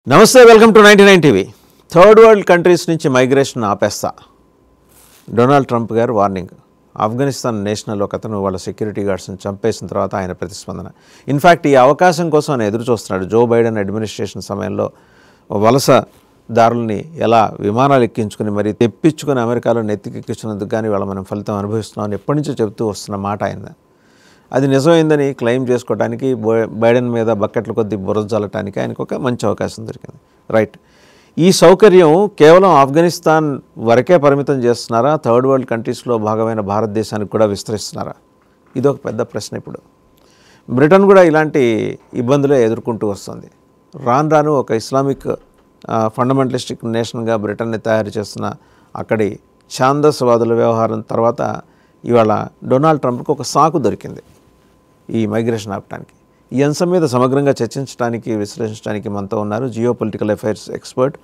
నమస్తే welcome to 99 TV. Third world countries నుంచి migration ఆపేస్తా Donald Trump గారు వార్నింగ్. ఆఫ్ఘనిస్తాన్ నేషనల్ ఒక అతను వాళ్ళ సెక్యూరిటీ గార్డ్స్ని చంపేసిన తర్వాత ఆయన ప్రతిస్పందన. ఇన్ఫ్యాక్ట్ ఈ అవకాశం కోసం ఆయన ఎదురు చూస్తున్నాడు. జో బైడెన్ అడ్మినిస్ట్రేషన్ సమయంలో వలస దారుల్ని ఎలా విమానాలు ఎక్కించుకుని మరి తెప్పించుకుని అమెరికాలో నెత్తికెక్కించినందుకు కానీ వాళ్ళ మనం ఫలితం అనుభవిస్తున్నామని ఎప్పటి నుంచో చెబుతూ వస్తున్న మాట ఆయన. అది నిజమైందని క్లెయిమ్ చేసుకోవడానికి బైడెన్ మీద బకెట్ల కొద్దీ బురద జల్లటానికి ఆయనకు ఒక మంచి అవకాశం దొరికింది. రైట్, ఈ సౌకర్యం కేవలం ఆఫ్ఘనిస్తాన్ వరకే పరిమితం చేస్తున్నారా? థర్డ్ వరల్డ్ కంట్రీస్లో భాగమైన భారతదేశానికి కూడా విస్తరిస్తున్నారా? ఇదొక పెద్ద ప్రశ్న. ఇప్పుడు బ్రిటన్ కూడా ఇలాంటి ఇబ్బందులే ఎదుర్కొంటూ వస్తుంది. రాను రాను ఒక ఇస్లామిక్ ఫండమెంటలిస్టిక్ నేషన్గా బ్రిటన్ని తయారు చేస్తున్న అక్కడి ఛాందస్వాదుల వ్యవహారం తర్వాత ఇవాళ డొనాల్డ్ ట్రంప్కి ఒక సాకు దొరికింది ఈ మైగ్రేషన్ ఆపడానికి. ఈ అంశం మీద సమగ్రంగా చర్చించడానికి విశ్లేషించడానికి మనతో ఉన్నారు geo political affairs expert,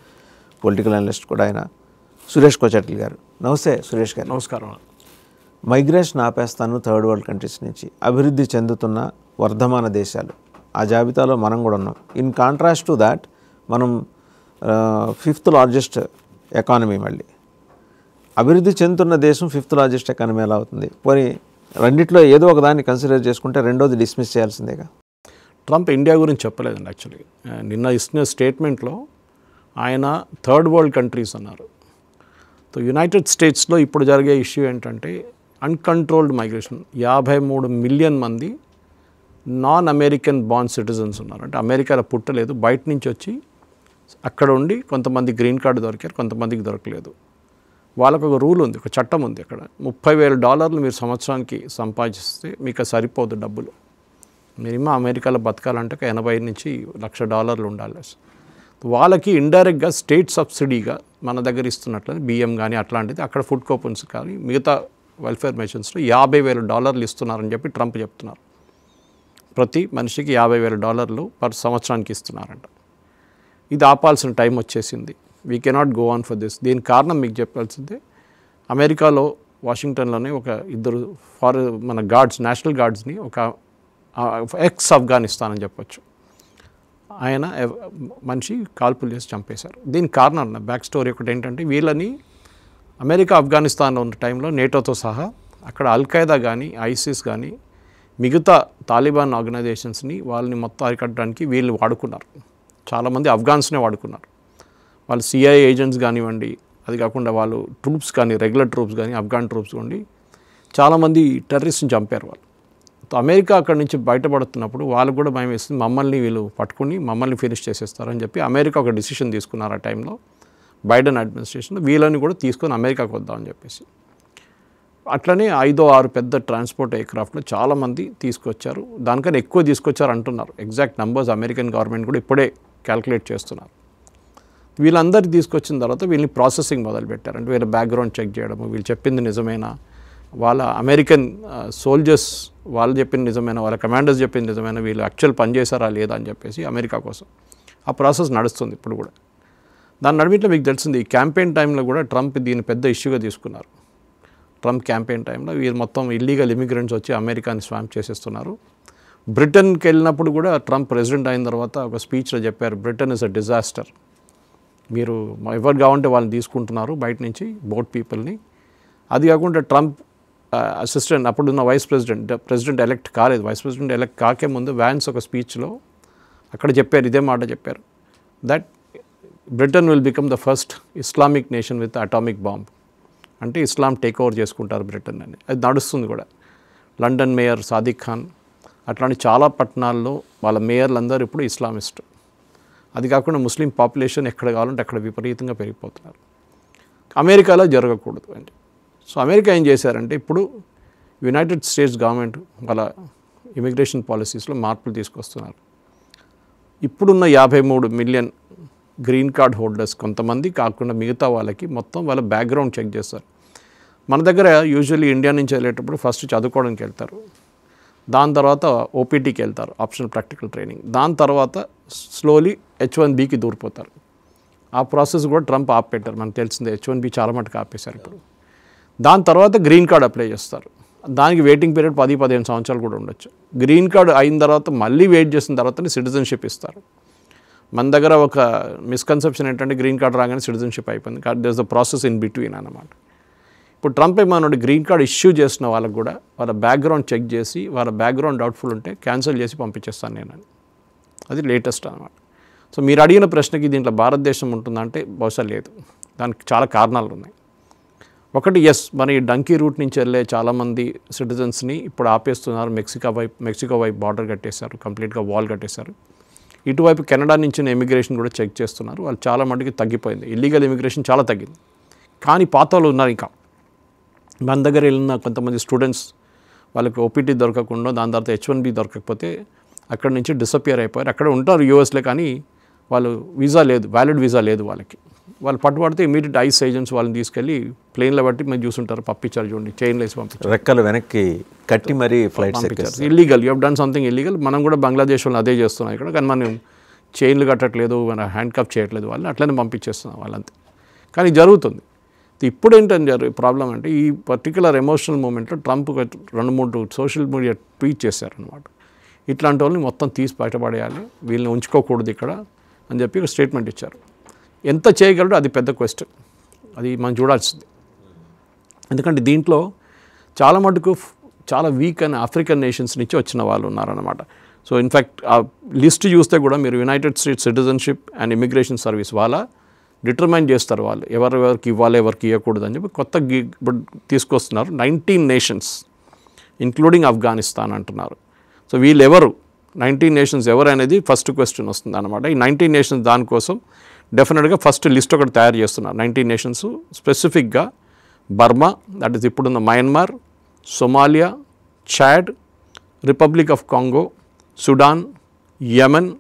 political analyst కూడా ఆయన సురేష్ కోచట్ల గారు. నమస్తే సురేష్ గారు. నమస్కారం. మైగ్రేషన్ ఆపేస్తాను థర్డ్ వరల్డ్ కంట్రీస్ నుంచి, అభివృద్ధి చెందుతున్న వర్ధమాన దేశాలు, ఆ జాబితాలో మనం కూడా ఉన్నాం. ఇన్ కాంట్రాస్ట్ టు దాట్ మనం 5th లార్జెస్ట్ ఎకానమీ. మళ్ళీ అభివృద్ధి చెందుతున్న దేశం 5th లార్జెస్ట్ ఎకానమీ ఎలా అవుతుంది? పోనీ రెండిట్లో ఏదో ఒక దాన్ని కన్సిడర్ చేసుకుంటే రెండోది డిస్మిస్ చేయాల్సిందేగా. ట్రంప్ ఇండియా గురించి చెప్పలేదండి. యాక్చువల్లీ నిన్న ఇచ్చిన స్టేట్మెంట్లో ఆయన థర్డ్ వరల్డ్ కంట్రీస్ అన్నారు. సో యునైటెడ్ స్టేట్స్లో ఇప్పుడు జరిగే ఇష్యూ ఏంటంటే అన్కంట్రోల్డ్ మైగ్రేషన్. 53 మిలియన్ మంది నాన్ అమెరికన్ బార్న్ సిటిజన్స్ ఉన్నారు. అంటే అమెరికాలో పుట్టలేదు, బయట నుంచి వచ్చి అక్కడ ఉండి కొంతమంది గ్రీన్ కార్డు దొరికారు, కొంతమందికి దొరకలేదు. వాళ్ళకు ఒక రూల్ ఉంది, ఒక చట్టం ఉంది. అక్కడ $30,000 మీరు సంవత్సరానికి సంపాదిస్తే మీకు సరిపోదు డబ్బులు. మినిమం అమెరికాలో బతకాలంటే $80,000 నుంచి $1,00,000 ఉండాలి. వాళ్ళకి ఇండైరెక్ట్గా స్టేట్ సబ్సిడీగా మన దగ్గర ఇస్తున్నట్లయితే బియ్యం కానీ అట్లాంటిది, అక్కడ ఫుడ్ కూపన్స్ కానీ మిగతా వెల్ఫేర్ మెషన్స్లో $50,000 ఇస్తున్నారని చెప్పి ట్రంప్ చెప్తున్నారు. ప్రతి మనిషికి $50,000 పర్ సంవత్సరానికి ఇస్తున్నారంట. ఇది ఆపాల్సిన టైం వచ్చేసింది. We cannot go on for this. దీని కారణం మీకు చెప్పాల్సిందే, అమెరికాలో వాషింగ్టన్లోనే ఒక ఇద్దరు మన గార్డ్స్, నేషనల్ గార్డ్స్ని ఒక ఎక్స్ ఆఫ్ఘనిస్తాన్ అని చెప్పొచ్చు, ఆయన మనిషి కాల్పులు చేసి చంపేశారు. దీనికి కారణం బ్యాక్ స్టోరీ ఒకటి ఏంటంటే, వీళ్ళని అమెరికా ఆఫ్ఘనిస్తాన్లో ఉన్న టైంలో నేటోతో సహా అక్కడ అల్ఖైదా కానీ ఐసిస్ కానీ మిగతా తాలిబాన్ ఆర్గనైజేషన్స్ని వాళ్ళని మొత్తం అరికట్టడానికి వీళ్ళు వాడుకున్నారు. చాలామంది ఆఫ్ఘాన్స్నే వాడుకున్నారు. వాళ్ళు సిఐఏ ఏజెంట్స్ కానివ్వండి, అది కాకుండా వాళ్ళు ట్రూప్స్ కానీ, రెగ్యులర్ ట్రూప్స్ కానీ, ఆఫ్ఘాన్ ట్రూప్స్ కానివ్వండి, చాలామంది టెర్రరిస్ట్ని చంపారు వాళ్ళు. అమెరికా అక్కడి నుంచి బయటపడుతున్నప్పుడు వాళ్ళకు కూడా భయం వేస్తుంది, మమ్మల్ని వీళ్ళు పట్టుకుని మమ్మల్ని ఫినిష్ చేసేస్తారని చెప్పి అమెరికా ఒక డిసిషన్ తీసుకున్నారు ఆ టైంలో. బైడెన్ అడ్మినిస్ట్రేషన్ వీళ్ళని కూడా తీసుకొని అమెరికాకు వద్దామని చెప్పేసి. అట్లనే 5-6 పెద్ద ట్రాన్స్పోర్ట్ ఎయిర్క్రాఫ్ట్లో చాలామంది తీసుకొచ్చారు. దానికన్నా ఎక్కువ తీసుకొచ్చారు అంటున్నారు. ఎగ్జాక్ట్ నంబర్స్ అమెరికన్ గవర్నమెంట్ కూడా ఇప్పుడే క్యాల్కులేట్ చేస్తున్నారు. వీళ్ళందరినీ తీసుకొచ్చిన తర్వాత వీళ్ళని ప్రాసెసింగ్ మొదలుపెట్టారు. అంటే వీళ్ళ బ్యాక్గ్రౌండ్ చెక్ చేయడము, వీళ్ళు చెప్పింది నిజమేనా, వాళ్ళ అమెరికన్ సోల్జర్స్ వాళ్ళు చెప్పింది నిజమేనా, వాళ్ళ కమాండర్స్ చెప్పింది నిజమేనా, వీళ్ళు యాక్చువల్ పనిచేశారా లేదా అని చెప్పేసి అమెరికా కోసం ఆ ప్రాసెస్ నడుస్తుంది ఇప్పుడు కూడా. దాని నడిమిట్లో మీకు తెలిసింది, ఈ క్యాంపెయిన్ టైంలో కూడా ట్రంప్ దీన్ని పెద్ద ఇష్యూగా తీసుకున్నారు. ట్రంప్ క్యాంపెయిన్ టైంలో వీళ్ళు మొత్తం ఇల్లీగల్ ఇమిగ్రెంట్స్ వచ్చి అమెరికాని స్వాంప్ చేసేస్తున్నారు. బ్రిటన్కి వెళ్ళినప్పుడు కూడా ట్రంప్ ప్రెసిడెంట్ అయిన తర్వాత ఒక స్పీచ్లో చెప్పారు, బ్రిటన్ ఇస్ అ డిజాస్టర్, మీరు ఎవరు కావాలంటే వాళ్ళని తీసుకుంటున్నారు బయట నుంచి బోట్ పీపుల్ని. అది కాకుండా ట్రంప్ అసిస్టెంట్ అప్పుడున్న ప్రెసిడెంట్ ఎలెక్ట్ కాలేదు, వైస్ ప్రెసిడెంట్ ఎలెక్ట్ కాకే ముందు వ్యాన్స్ ఒక స్పీచ్లో అక్కడ చెప్పారు, ఇదే మాట చెప్పారు, that Britain will become the first Islamic nation with atomic bomb. అంటే ఇస్లాం టేక్ ఓవర్ చేసుకుంటారు బ్రిటన్ అని. అది నడుస్తుంది కూడా. లండన్ మేయర్ సాదిక్ ఖాన్ అట్లాంటి చాలా పట్టణాల్లో వాళ్ళ మేయర్లందరూ ఇప్పుడు ఇస్లామిస్ట్. అది కాకుండా ముస్లిం పాపులేషన్ ఎక్కడ కావాలంటే అక్కడ విపరీతంగా పెరిగిపోతున్నారు. అమెరికాలో జరగకూడదు అండి. సో అమెరికా ఏం చేశారంటే, ఇప్పుడు యునైటెడ్ స్టేట్స్ గవర్నమెంట్ వాళ్ళ ఇమిగ్రేషన్ పాలసీస్లో మార్పులు తీసుకొస్తున్నారు. ఇప్పుడున్న 53 మిలియన్ గ్రీన్ కార్డ్ హోల్డర్స్ కొంతమంది కాకుండా మిగతా వాళ్ళకి మొత్తం వాళ్ళ బ్యాక్గ్రౌండ్ చెక్ చేస్తారు. మన దగ్గర యూజువల్లీ ఇండియా నుంచి వెళ్ళేటప్పుడు ఫస్ట్ చదువుకోవడానికి వెళ్తారు, దాని తర్వాత ఓపీటీకి వెళ్తారు, ఆప్షనల్ ప్రాక్టికల్ ట్రైనింగ్, దాని తర్వాత స్లోలీ H1Bకి దూరిపోతారు. ఆ ప్రాసెస్ కూడా ట్రంప్ ఆపెట్టారు. మనకు తెలిసిందే, H1B చాలా మటుకు ఆపేశారు ఇప్పుడు. దాని తర్వాత గ్రీన్ కార్డ్ అప్లై చేస్తారు. దానికి వెయిటింగ్ పీరియడ్ 10-15 సంవత్సరాలు కూడా ఉండొచ్చు. గ్రీన్ కార్డ్ అయిన తర్వాత మళ్ళీ వెయిట్ చేసిన తర్వాతనే సిటిజన్షిప్ ఇస్తారు. మన దగ్గర ఒక మిస్కన్సెప్షన్ ఏంటంటే గ్రీన్ కార్డ్ రాగానే సిటిజన్షిప్ అయిపోయింది. There is the process in between అన్నమాట. ఇప్పుడు ట్రంప్ ఏమన్నాడు, గ్రీన్ కార్డ్ ఇష్యూ చేసిన వాళ్ళకు కూడా వాళ్ళ బ్యాక్గ్రౌండ్ చెక్ చేసి వాళ్ళ బ్యాక్గ్రౌండ్ డౌట్ఫుల్ ఉంటే క్యాన్సిల్ చేసి పంపించేస్తాను నేను. అది లేటెస్ట్ అనమాట. సో మీరు అడిగిన ప్రశ్నకి దీంట్లో భారతదేశం ఉంటుందంటే బహుశా లేదు. దానికి చాలా కారణాలు ఉన్నాయి. ఒకటి, ఎస్, మన ఈ డంకీ రూట్ నుంచి వెళ్ళే చాలామంది సిటిజన్స్ని ఇప్పుడు ఆపేస్తున్నారు. మెక్సికో వైపు బార్డర్ కట్టేశారు, కంప్లీట్గా వాల్ కట్టేశారు. ఇటువైపు కెనడా నుంచి ఇమిగ్రేషన్ కూడా చెక్ చేస్తున్నారు. వాళ్ళు చాలా మటుకు తగ్గిపోయింది. ఇల్లీగల్ ఇమిగ్రేషన్ చాలా తగ్గింది. కానీ పాత వాళ్ళు ఉన్నారు ఇంకా. మన దగ్గర వెళ్ళిన కొంతమంది స్టూడెంట్స్ వాళ్ళకి ఓపీటీ దొరకకుండా, దాని తర్వాత H1B దొరకకపోతే అక్కడి నుంచి డిసపియర్ అయిపోయారు. అక్కడ ఉంటారు యూఎస్లో, కానీ వాళ్ళు వీసా లేదు, వ్యాలిడ్ వీసా లేదు వాళ్ళకి. వాళ్ళు పట్టుబడితే ఇమీడియట్ ఐస్ ఏజెంట్స్ వాళ్ళని తీసుకెళ్ళి ప్లేన్లో బట్టి మేము చూసుంటారు, పంపించారు. చూడండి, చైన్లో వేసి పంపించారు, రెక్కలు వెనక్కి కట్టి మరీ ఫ్లైట్స్ పంపించారు. Illegal, you have done something illegal. మనం కూడా బంగ్లాదేశ్ వాళ్ళు అదే చేస్తున్నాం ఇక్కడ, కానీ మనం చైన్లు కట్టట్లేదు, మన హ్యాండ్ కప్ చేయట్లేదు, వాళ్ళని అట్లనే పంపించేస్తున్నాం వాళ్ళంతే. కానీ జరుగుతుంది. ఇప్పుడు ఏంటంటే ప్రాబ్లం అంటే ఈ పర్టికులర్ ఎమోషనల్ మూమెంట్లో ట్రంప్ 2-3 సోషల్ మీడియా ట్వీట్ చేశారనమాట. ఇట్లాంటి వాళ్ళని మొత్తం తీసి బయటపడేయాలి, వీళ్ళని ఉంచుకోకూడదు ఇక్కడ అని చెప్పి ఒక స్టేట్మెంట్ ఇచ్చారు. ఎంత చేయగలడో అది పెద్ద క్వశ్చన్, అది మనం చూడాల్సింది. ఎందుకంటే దీంట్లో చాలా మటుకు చాలా వీక్ అయిన ఆఫ్రికన్ నేషన్స్ నుంచి వచ్చిన వాళ్ళు ఉన్నారన్నమాట. సో ఇన్ఫ్యాక్ట్ ఆ లిస్ట్ చూస్తే కూడా మీరు United states citizenship and immigration service వాళ్ళ డిటర్మైన్ చేస్తారు వాళ్ళు ఎవరెవరికి ఇవ్వాలి, ఎవరికి ఇవ్వకూడదు అని చెప్పి కొత్త తీసుకొస్తున్నారు. 19 నేషన్స్ ఇంక్లూడింగ్ ఆఫ్ఘనిస్తాన్ అంటున్నారు. సో వీళ్ళెవరు, 19 నేషన్స్ ఎవరు అనేది ఫస్ట్ క్వశ్చన్ వస్తుంది అనమాట. ఈ 19 నేషన్స్ దానికోసం డెఫినెట్గా ఫస్ట్ లిస్ట్ ఒకటి తయారు చేస్తున్నారు. 19 నేషన్స్ స్పెసిఫిక్గా బర్మా, దట్ ఈస్ ఇప్పుడున్న Myanmar, Somalia, Chad, Republic of Congo, Sudan, Yemen,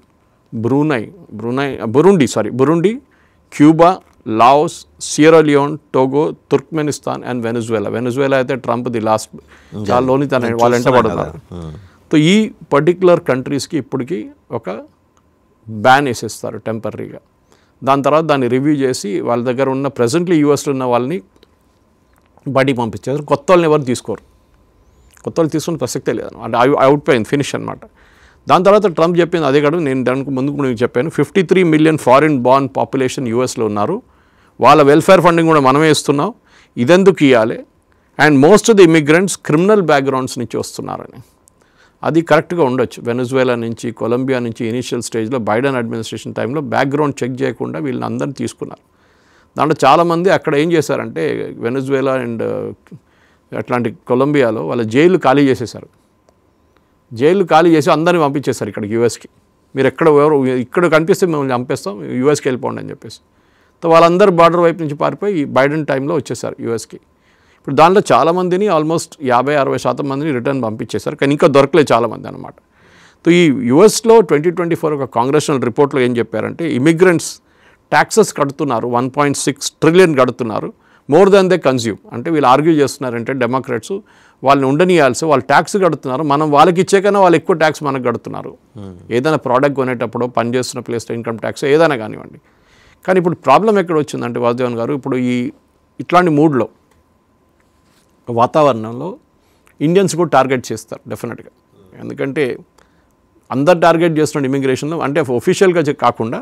Burundi, Cuba, Laos, Sierra Leone, Togo, Turkmenistan and Venezuela అయితే ట్రంప్ ది లాస్ట్ చాలాలోని తన వాళ్ళు వెంటబడుతున్నారు. సో ఈ పర్టిక్యులర్ కంట్రీస్కి ఇప్పటికీ ఒక బ్యాన్ వేసేస్తారు టెంపరీగా. దాని తర్వాత దాన్ని రివ్యూ చేసి వాళ్ళ దగ్గర ఉన్న ప్రజెంట్లీ యూఎస్లో ఉన్న వాళ్ళని బయటికి పంపించారు. కొత్త వాళ్ళని ఎవరు తీసుకోరు, కొత్త వాళ్ళు తీసుకున్న ప్రసక్తే లేదు. అంటే అవుట్పోయింది, ఫినిష్ అనమాట. దాని తర్వాత ట్రంప్ చెప్పింది అదే కాదు, నేను దానికి ముందుకు మీకు చెప్పాను, 53 మిలియన్ ఫారిన్ బార్న్ పాపులేషన్ యూఎస్లో ఉన్నారు, వాళ్ళ వెల్ఫేర్ ఫండింగ్ కూడా మనమే ఇస్తున్నాం, ఇదెందుకు ఇవ్వాలి, and most of the immigrants criminal backgrounds నుంచి వస్తున్నారని. అది కరెక్ట్గా ఉండొచ్చు. వెనుజువేలా నుంచి, కొలంబియా నుంచి ఇనీషియల్ స్టేజ్లో బైడెన్ అడ్మినిస్ట్రేషన్ టైంలో బ్యాక్గ్రౌండ్ చెక్ చేయకుండా వీళ్ళని అందరినీ తీసుకున్నారు. దాంట్లో చాలామంది అక్కడ ఏం చేశారంటే వెనుజువేలా అండ్ అట్లాంటి కొలంబియాలో వాళ్ళ జైలు ఖాళీ చేసేశారు. జైలు ఖాళీ చేసి అందరినీ పంపించేశారు ఇక్కడికి యూఎస్కి. మీరు ఇక్కడ కనిపిస్తే మిమ్మల్ని చంపేస్తాం, యూఎస్కి వెళ్ళిపోండి అని చెప్పేసి. సో వాళ్ళందరూ బార్డర్ వైపు నుంచి పారిపోయి బైడెన్ టైంలో వచ్చేసారు యూఎస్కి. ఇప్పుడు దాంట్లో చాలామందిని ఆల్మోస్ట్ 50-60% మందిని రిటర్న్ పంపించేశారు, కానీ ఇంకా దొరకలేదు చాలామంది అనమాట. సో ఈ యూఎస్లో 2024 ఒక కాంగ్రెషనల్ రిపోర్ట్లో ఏం చెప్పారంటే ఇమిగ్రెంట్స్ ట్యాక్సెస్ కడుతున్నారు, 1.6 ట్రిలియన్ కడుతున్నారు, మోర్ దాన్ దే కన్స్యూమ్. అంటే వీళ్ళు ఆర్గ్యూ చేస్తున్నారంటే డెమోక్రాట్స్ వాళ్ళని ఉండనియాల్సి, వాళ్ళు ట్యాక్స్ కడుతున్నారు, మనం వాళ్ళకి ఇచ్చే కన్నా వాళ్ళు ఎక్కువ ట్యాక్స్ మనకు కడుతున్నారు. ఏదైనా ప్రోడక్ట్ కొనేటప్పుడు, పనిచేస్తున్న ప్లేస్లో ఇన్కమ్ ట్యాక్స్ ఏదైనా కానివ్వండి. కానీ ఇప్పుడు ప్రాబ్లం ఎక్కడ వచ్చిందంటే వాసుదేవన్ గారు, ఇప్పుడు ఇట్లాంటి మూడ్లో వాతావరణంలో ఇండియన్స్ కూడా టార్గెట్ చేస్తారు డెఫినెట్గా. ఎందుకంటే అందరు టార్గెట్ చేస్తున్న ఇమిగ్రేషన్లో, అంటే ఒఫీషియల్గా కాకుండా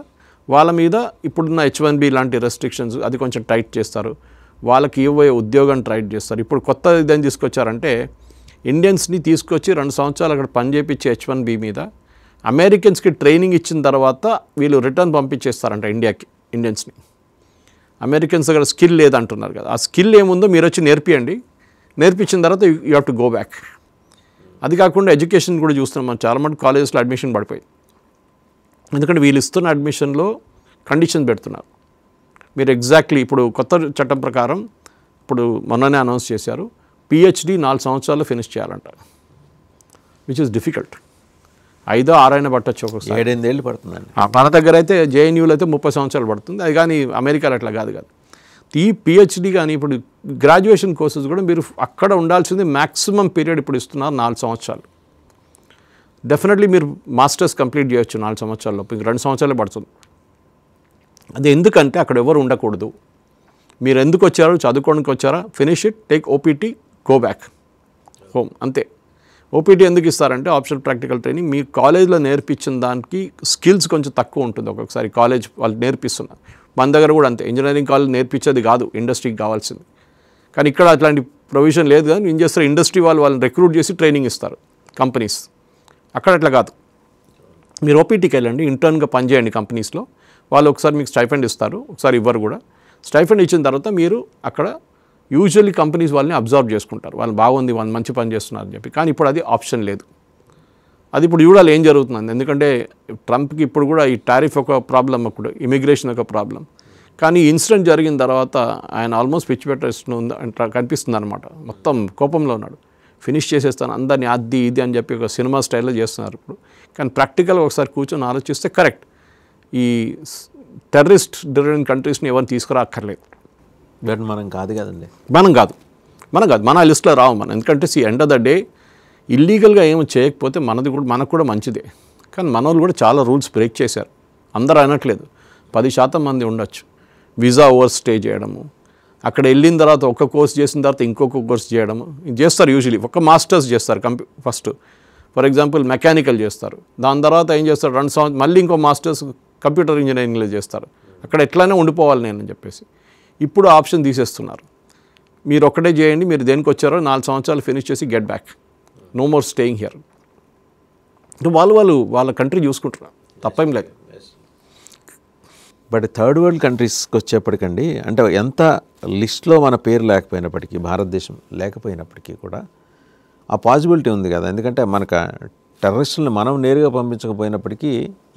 వాళ్ళ మీద ఇప్పుడున్న H1B లాంటి రెస్ట్రిక్షన్స్ అది కొంచెం టైట్ చేస్తారు, వాళ్ళకి ఇవ్వబోయే ఉద్యోగం టైట్ చేస్తారు. ఇప్పుడు కొత్త ఇదేం తీసుకొచ్చారంటే ఇండియన్స్ని తీసుకొచ్చి 2 సంవత్సరాలు అక్కడ పనిచేపించే H1B మీద అమెరికన్స్కి ట్రైనింగ్ ఇచ్చిన తర్వాత వీళ్ళు రిటర్న్ పంపించేస్తారంట ఇండియాకి. ఇండియన్స్ని అమెరికన్స్ దగ్గర స్కిల్ లేదంటున్నారు కదా, ఆ స్కిల్ ఏముందో మీరు వచ్చి నేర్పించిన తర్వాత you have to go back. అది కాకుండా ఎడ్యుకేషన్ కూడా చూస్తున్నాం మనం, చాలా మంది కాలేజెస్లో అడ్మిషన్ పడిపోయి. ఎందుకంటే వీళ్ళు ఇస్తున్న అడ్మిషన్లో కండిషన్ పెడుతున్నారు. మీరు ఎగ్జాక్ట్లీ ఇప్పుడు కొత్త చట్టం ప్రకారం ఇప్పుడు మొన్ననే అనౌన్స్ చేశారు, PhD 4 సంవత్సరాలు ఫినిష్ చేయాలంట, విచ్ ఇస్ డిఫికల్ట్. 5-6 పట్టచ్చు, ఒక్కొక్కసారి 7-8 ఏళ్ళు పడుతుందండి. మన దగ్గర అయితే JNUలో అయితే 30 సంవత్సరాలు పడుతుంది, అది కానీ అమెరికాలో అట్లా కాదు. ఈ PhD కానీ ఇప్పుడు గ్రాడ్యుయేషన్ కోర్సెస్ కూడా మీరు అక్కడ ఉండాల్సింది మ్యాక్సిమం పీరియడ్ ఇప్పుడు ఇస్తున్నారు 4 సంవత్సరాలు. డెఫినెట్లీ మీరు మాస్టర్స్ కంప్లీట్ చేయొచ్చు 4 సంవత్సరాల్లో, మీకు 2 సంవత్సరాలే పడుతుంది. అది ఎందుకంటే అక్కడ ఎవరు ఉండకూడదు, మీరు ఎందుకు వచ్చారో చదువుకోవడానికి వచ్చారా, finish it, take OPT, go back home, అంతే. ఓపీటీ ఎందుకు ఇస్తారంటే ఆప్షనల్ ప్రాక్టికల్ ట్రైనింగ్ మీ కాలేజ్లో నేర్పించిన దానికి స్కిల్స్ కొంచెం తక్కువ ఉంటుంది. ఒక్కొక్కసారి కాలేజ్ వాళ్ళు నేర్పిస్తున్నారు, మన దగ్గర కూడా అంతే. ఇంజనీరింగ్ కాలేజ్ నేర్పించేది కాదు ఇండస్ట్రీకి కావాల్సింది. కానీ ఇక్కడ అట్లాంటి ప్రొవిజన్ లేదు. కానీ ఏం చేస్తారు, ఇండస్ట్రీ వాళ్ళని రిక్రూట్ చేసి ట్రైనింగ్ ఇస్తారు కంపెనీస్. అక్కడ అట్లా కాదు. మీరు ఓపీటీకి వెళ్ళండి, ఇంటర్న్గా పనిచేయండి కంపెనీస్లో, వాళ్ళు ఒకసారి మీకు స్టైఫండ్ ఇస్తారు, ఒకసారి ఇవ్వరు కూడా. స్టైఫండ్ ఇచ్చిన తర్వాత మీరు అక్కడ యూజువల్లీ కంపెనీస్ వాళ్ళని అబ్జర్వ్ చేసుకుంటారు, వాళ్ళు బాగుంది, వాళ్ళు మంచి పని చేస్తున్నారు అని చెప్పి. కానీ ఇప్పుడు అది ఆప్షన్ లేదు. అది ఇప్పుడు చూడాలి ఏం జరుగుతుంది. ఎందుకంటే ట్రంప్కి ఇప్పుడు కూడా ఈ టారిఫ్ ఒక ప్రాబ్లం, అప్పుడు ఇమిగ్రేషన్ ఒక ప్రాబ్లం. కానీ ఇన్సిడెంట్ జరిగిన తర్వాత ఆయన ఆల్మోస్ట్ పిచ్చి పెట్టేస్తుంది కనిపిస్తుంది అనమాట. మొత్తం కోపంలో ఉన్నాడు, ఫినిష్ చేసేస్తాను అందరినీ, అది ఇది అని చెప్పి ఒక సినిమా స్టైల్లో చేస్తున్నారు ఇప్పుడు. కానీ ప్రాక్టికల్గా ఒకసారి కూర్చొని ఆలోచిస్తే కరెక్ట్, ఈ టెర్రరిస్ట్ డ్రివెన్ కంట్రీస్ని ఎవరిని తీసుకురాక్కర్లేదు. బట్ మనం కాదు కదండి, మనం కాదు మన లిస్ట్లో రావు మనం. ఎందుకంటే ఎండ్ ఆఫ్ ద డే ఇల్లీగల్గా ఏమి చేయకపోతే మనకు కూడా మంచిదే. కానీ మన వాళ్ళు కూడా చాలా రూల్స్ బ్రేక్ చేశారు. అందరూ అనట్లేదు, 10% మంది ఉండొచ్చు. వీసా ఓవర్ స్టే చేయడము, అక్కడ వెళ్ళిన తర్వాత ఒక కోర్స్ చేసిన తర్వాత ఇంకొక కోర్స్ చేయడము చేస్తారు. యూజువలీ ఒక మాస్టర్స్ చేస్తారు ఫస్ట్. ఫర్ ఎగ్జాంపుల్ మెకానికల్ చేస్తారు, దాని తర్వాత ఏం చేస్తారు 2 సంవత్సరాలు మళ్ళీ ఇంకో మాస్టర్స్ కంప్యూటర్ ఇంజనీరింగ్లో చేస్తారు. అక్కడ ఎట్లయినా ఉండిపోవాలి నేను చెప్పేసి ఇప్పుడు ఆప్షన్ తీసేస్తున్నారు. మీరు ఒక్కటే చేయండి, మీరు దేనికి వచ్చారో 4 సంవత్సరాలు ఫినిష్ చేసి get back, no more staying here. వాళ్ళ కంట్రీ చూసుకుంటారు, తప్పేం లేదు. బట్ థర్డ్ వరల్డ్ కంట్రీస్కి వచ్చేప్పటికండి, అంటే ఎంత లిస్ట్లో మన పేరు లేకపోయినప్పటికీ, భారతదేశం లేకపోయినప్పటికీ కూడా ఆ పాసిబిలిటీ ఉంది కదా. ఎందుకంటే మనకు టెర్రరిస్టులను మనం నేరుగా పంపించకపోయినప్పటికీ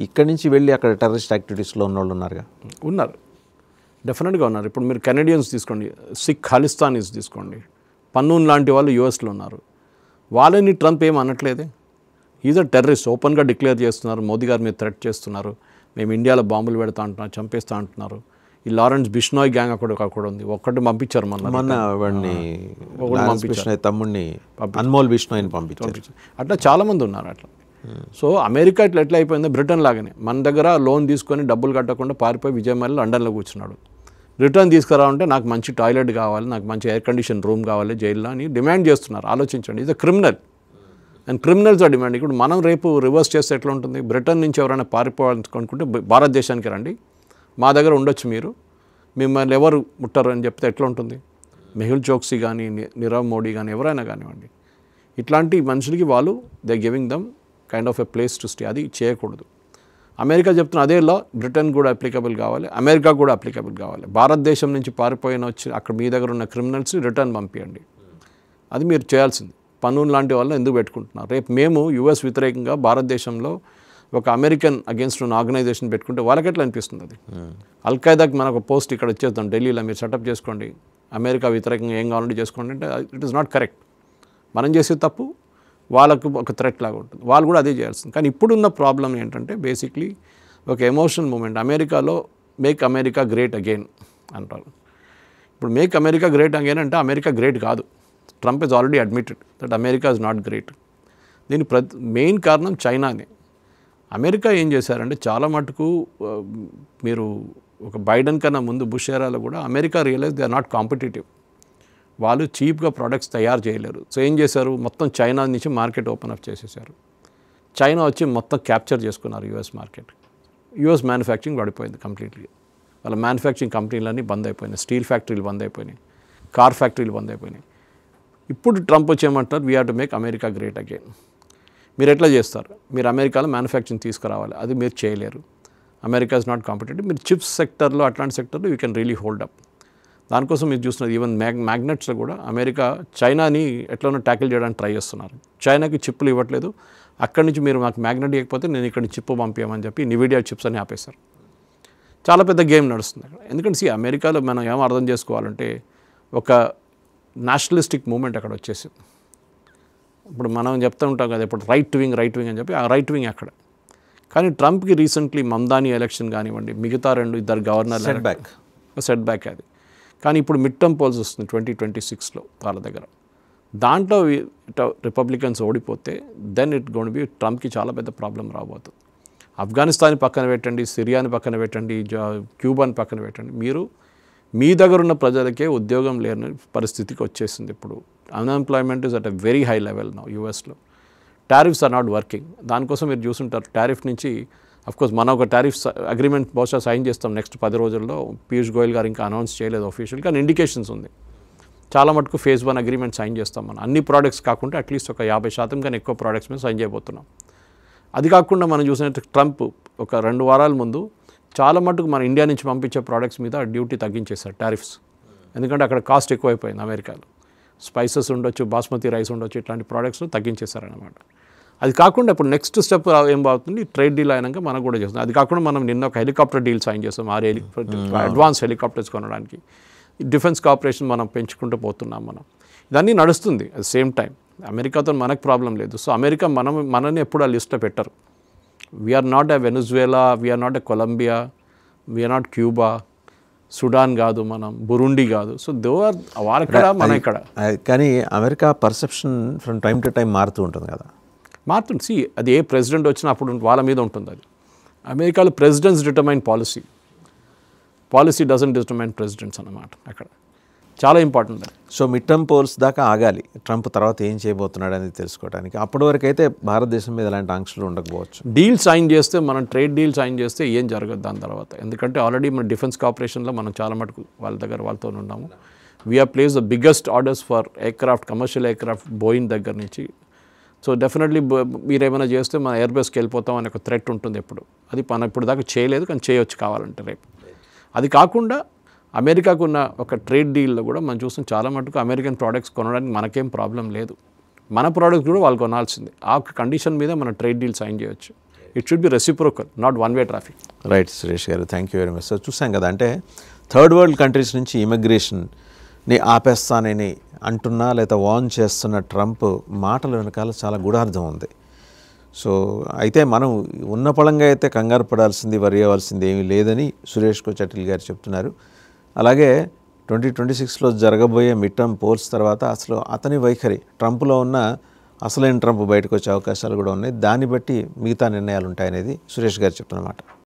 ఇక్కడి నుంచి వెళ్ళి అక్కడ టెర్రరిస్ట్ యాక్టివిటీస్లో ఉన్న వాళ్ళు ఉన్నారుగా. ఉన్నారు, డెఫినెట్గా ఉన్నారు. ఇప్పుడు మీరు కెనడియన్స్ తీసుకోండి, సిక్ ఖాలిస్తానీస్ తీసుకోండి, పన్నూన్ లాంటి వాళ్ళు యూఎస్లో ఉన్నారు. వాళ్ళని ట్రంప్ ఏం అనట్లేదే. ఈజ్ అ టెర్రరిస్ట్, ఓపెన్గా డిక్లేర్ చేస్తున్నారు. మోదీ గారి మీద థ్రెట్ చేస్తున్నారు, మేము ఇండియాలో బాంబులు పెడతా అంటున్నారు, చంపేస్తా అంటున్నారు. ఈ లారెన్స్ బిష్నాయ్ గ్యాంగ్ అక్కడ ఉంది, ఒక్కటి పంపించారు మొన్న వాడిని తమ్ముడిని అన్మోల్ బిష్నాయ్ని పంపించారు. అట్లా చాలామంది ఉన్నారు అట్లా. సో అమెరికా ఎట్లా అయిపోయిందో బ్రిటన్ లాగానే మన దగ్గర లోన్ తీసుకొని డబ్బులు కట్టకుండా పారిపోయి విజయమల్లి లండన్లో కూర్చున్నాడు. రిటర్న్ తీసుకురావంటే నాకు మంచి టాయిలెట్ కావాలి, నాకు మంచి ఎయిర్ కండిషన్ రూమ్ కావాలి జైల్లో అని డిమాండ్ చేస్తున్నారు. ఆలోచించండి, ఇది క్రిమినల్ అండ్ క్రిమినల్స్ ఆ డిమాండ్. ఇప్పుడు మనం రేపు రివర్స్ చేస్తే ఎట్లా ఉంటుంది, బ్రిటన్ నుంచి ఎవరైనా పారిపోవాలనుకుంటే భారతదేశానికి రండి, మా దగ్గర ఉండొచ్చు, మీరు మిమ్మల్ని ఎవరు ముట్టరు అని చెప్తే ఎట్లా ఉంటుంది. మెహుల్ చోక్సీ కానీ నీరవ్ మోడీ కానీ ఎవరైనా కానివ్వండి, ఇట్లాంటి మనుషులకి వాళ్ళు they giving them kind of a place to stay. అది చేయకూడదు. అమెరికా చెప్తున్న అదే లా బ్రిటన్ కూడా అప్లికబుల్ కావాలి, అమెరికా కూడా అప్లికబుల్ కావాలి. భారతదేశం నుంచి పారిపోయిన వచ్చి అక్కడ మీ దగ్గర ఉన్న క్రిమినల్స్ రిటర్న్ పంపించండి. అది మీరు చేయాల్సింది. పన్నులు లాంటి వాళ్ళని ఎందుకు పెట్టుకుంటున్నారు? రేపు మేము యుఎస్ వ్యతిరేకంగా భారతదేశంలో ఒక అమెరికన్ అగేన్స్ట్ ఉన్న ఆర్గనైజేషన్ పెట్టుకుంటే వాళ్ళకి ఎట్లా అనిపిస్తుంది? అది అల్ఖైదాకి మనకు పోస్ట్ ఇక్కడ వచ్చేద్దాం ఢిల్లీలో, మీరు సెటప్ చేసుకోండి, అమెరికా వ్యతిరేకంగా ఏం కావాలంటే చేసుకోండి అంటే ఇట్ ఈస్ నాట్ కరెక్ట్. మనం చేసే తప్పు వాళ్ళకు ఒక థ్రెట్ లాగా ఉంటుంది. వాళ్ళు కూడా అదే చేయాల్సింది. కానీ ఇప్పుడున్న ప్రాబ్లం ఏంటంటే బేసిక్లీ ఒక ఎమోషనల్ మూమెంట్. అమెరికాలో మేక్ అమెరికా గ్రేట్ అగైన్ అంటారు. ఇప్పుడు మేక్ అమెరికా గ్రేట్ అగైన్ అంటే అమెరికా గ్రేట్ కాదు. Trump is already admitted that America is not great. దీని మెయిన్ కారణం చైనానే. అమెరికా ఏం చేశారంటే చాలా మటుకు మీరు ఒక బైడెన్ కన్నా ముందు బుష్ ఏరాలో కూడా America realize they are not competitive. వాళ్ళు చీప్గా ప్రోడక్ట్స్ తయారు చేయలేరు. సో ఏం చేశారు, మొత్తం చైనా నుంచి మార్కెట్ ఓపెన్ అప్ చేసేసారు. చైనా వచ్చి మొత్తం క్యాప్చర్ చేసుకున్నారు యూఎస్ మార్కెట్. యూఎస్ మ్యానుఫ్యాక్చరింగ్ పడిపోయింది కంప్లీట్లీ. వాళ్ళ మ్యానుఫ్యాక్చరింగ్ కంపెనీలన్నీ బంద్ అయిపోయినాయి, స్టీల్ ఫ్యాక్టరీలు బంద్ అయిపోయినాయి, కార్ ఫ్యాక్టరీలు బంద్ అయిపోయినాయి. ఇప్పుడు ట్రంప్ వచ్చేయమంటారు we have to make America great again. మీరు ఎట్లా చేస్తారు? మీరు అమెరికాలో మ్యానుఫ్యాక్చరింగ్ తీసుకురావాలి, అది మీరు చేయలేరు. America is not competitive. మీరు చిప్స్ సెక్టర్లో అట్లాంటి సెక్టర్లో you can really hold up. దానికోసం మీరు చూస్తున్నారు ఈవెన్ మ్యాగ్నెట్స్లో కూడా అమెరికా చైనాని ఎట్లనో ట్యాకిల్ చేయడానికి ట్రై చేస్తున్నారు. చైనాకి చిప్పులు ఇవ్వట్లేదు, అక్కడి నుంచి మీరు మాకు మ్యాగ్నెట్ ఇవ్వకపోతే నేను ఇక్కడ చిప్పు పంపించమని చెప్పి నివిడియా చిప్స్ అని ఆపేశారు. చాలా పెద్ద గేమ్ నడుస్తుంది అక్కడ. ఎందుకంటే అమెరికాలో మనం ఏమో అర్థం చేసుకోవాలంటే ఒక నేషనలిస్టిక్ మూమెంట్ అక్కడ వచ్చేసింది. ఇప్పుడు మనం చెప్తూ ఉంటాం కదా ఇప్పుడు రైట్ వింగ్ అని చెప్పి, ఆ రైట్ వింగ్ అక్కడ. కానీ ట్రంప్కి రీసెంట్లీ మమ్దానీ ఎలక్షన్ కానివ్వండి, మిగతా 2 గవర్నర్ సెట్ బ్యాక్ అది. కానీ ఇప్పుడు మిడ్ టర్మ్ పోల్స్ వస్తుంది 2026లో వాళ్ళ దగ్గర. దాంట్లో రిపబ్లికన్స్ ఓడిపోతే దెన్ ఇట్ గోన్ బి ట్రంప్కి చాలా పెద్ద ప్రాబ్లం రాబోతుంది. ఆఫ్ఘనిస్తాన్ పక్కన పెట్టండి, సిరియాని పక్కన పెట్టండి, క్యూబాని పక్కన పెట్టండి, మీరు మీ దగ్గర ఉన్న ప్రజలకే ఉద్యోగం లేని పరిస్థితికి వచ్చేసింది. ఇప్పుడు unemployment is at a very high level now యూఎస్లో. Tariffs are not working. దానికోసం మీరు చూసుంటారు టారిఫ్ నుంచి అఫ్కోర్స్ మనం ఒక టారిఫ్ అగ్రిమెంట్ బహుశా సైన్ చేస్తాం నెక్స్ట్ 10 రోజుల్లో. పీయూష్ గోయల్ గారు ఇంకా అనౌన్స్ చేయలేదు అఫీషియల్, కానీ ఇండికేషన్స్ ఉంది. చాలా మటుకు ఫేజ్ 1 అగ్రిమెంట్ సైన్ చేస్తాం మనం. అన్ని ప్రోడక్ట్స్ కాకుండా అట్లీస్ట్ ఒక 50% కానీ ఎక్కువ ప్రోడక్ట్స్ మీద సైన్ చేయబోతున్నాం. అది కాకుండా మనం చూసినట్టు ట్రంప్ ఒక 2 వారాల ముందు చాలా మటుకు మన ఇండియా నుంచి పంపించే ప్రోడక్ట్స్ మీద డ్యూటీ తగ్గించేశారు, టారిఫ్స్. ఎందుకంటే అక్కడ కాస్ట్ ఎక్కువైపోయింది అమెరికాలో. స్పైసెస్ ఉండొచ్చు, బాస్మతి రైస్ ఉండొచ్చు, ఇట్లాంటి ప్రోడక్ట్స్ తగ్గించేశారనమాట. అది కాకుండా ఇప్పుడు నెక్స్ట్ స్టెప్ ఏం అవుతుంది, ట్రేడ్ డీల్ అయినాక మనకు కూడా చేస్తుంది. అది కాకుండా మనం నిన్న ఒక హెలికాప్టర్ డీల్ సైన్ చేస్తాం, 6 అడ్వాన్స్ హెలికాప్టర్స్ కొనడానికి. డిఫెన్స్ కోఆపరేషన్ మనం పెంచుకుంటూ పోతున్నాం మనం. ఇదన్నీ నడుస్తుంది అట్ సేమ్ టైం. అమెరికాతో మనకు ప్రాబ్లం లేదు. సో అమెరికా మనని ఎప్పుడు ఆ లిస్ట్లో పెట్టరు. We are not a Venezuela, we are not a Colombia, we are not Cuba, Sudan కాదు మనం, బురుండి కాదు. సో దో ఆర్ వాళ్ళక్కడ మన ఇక్కడ. కానీ America perception from time to time మారుతూ ఉంటుంది కదా. మారుతుంది. సి అది ఏ ప్రెసిడెంట్ వచ్చినా అప్పుడు వాళ్ళ మీద ఉంటుంది అది. అమెరికాలో presidents determine policy, policy doesn't determine presidents అన్నమాట. అక్కడ చాలా ఇంపార్టెంట్ అది. సో మిడ్ టర్మ్ పోల్స్ దాకా ఆగాలి ట్రంప్ తర్వాత ఏం చేయబోతున్నాడు అనేది తెలుసుకోవడానికి. అప్పటి వరకు అయితే భారతదేశం మీద ఎలాంటి ఆంక్షలు ఉండకపోవచ్చు. డీల్ సైన్ చేస్తే, మనం ట్రేడ్ డీల్ సైన్ చేస్తే ఏం జరగదు దాని తర్వాత. ఎందుకంటే ఆల్రెడీ మన డిఫెన్స్ కోఆపరేషన్లో మనం చాలా మటుకు వాళ్ళతో ఉన్నాము. We are place the biggest orders for aircraft, commercial aircraft Boeing దగ్గర నుంచి. సో డెఫినెట్లీ మీరు ఏమైనా చేస్తే మన ఎయిర్బేస్కి వెళ్ళిపోతాం అనే ఒక థ్రెట్ ఉంటుంది ఎప్పుడు. అది మనం ఇప్పుడు దాకా చేయలేదు, కానీ చేయొచ్చు కావాలంటే రేపు. అది కాకుండా అమెరికాకు ఉన్న ఒక ట్రేడ్ డీల్లో కూడా మనం చూస్తాం చాలా మటుకు అమెరికన్ ప్రోడక్ట్స్ కొనడానికి మనకేం ప్రాబ్లం లేదు. మన ప్రోడక్ట్స్ కూడా వాళ్ళు కొనాల్సింది. ఆ కండిషన్ మీద మన ట్రేడ్ డీల్ సైన్ చేయొచ్చు. It should be reciprocal, not one way traffic. Right Suresh garu, thank you very much. So చూసాం కదా, అంటే థర్డ్ వరల్డ్ కంట్రీస్ నుంచి ఇమిగ్రేషన్ని ఆపేస్తానని అంటున్నా లేదా వార్న్ చేస్తున్న ట్రంప్ మాటల వెనకాల చాలా గూఢార్థం ఉంది. సో అయితే మనం ఉన్న పళంగా అయితే కంగారు పడాల్సింది, వరి అవ్వాల్సింది ఏమీ లేదని సురేష్ కోచటిల్ గారు చెప్తున్నారు. అలాగే 2026లో జరగబోయే మిడ్ టర్మ్ పోల్స్ తర్వాత అసలు అతని వైఖరి, ట్రంప్లో ఉన్న అసలైన ట్రంప్ బయటకు వచ్చే అవకాశాలు కూడా ఉన్నాయి. దాన్ని బట్టి మిగతా నిర్ణయాలు ఉంటాయనేది సురేష్ గారు చెప్తున్నమాట.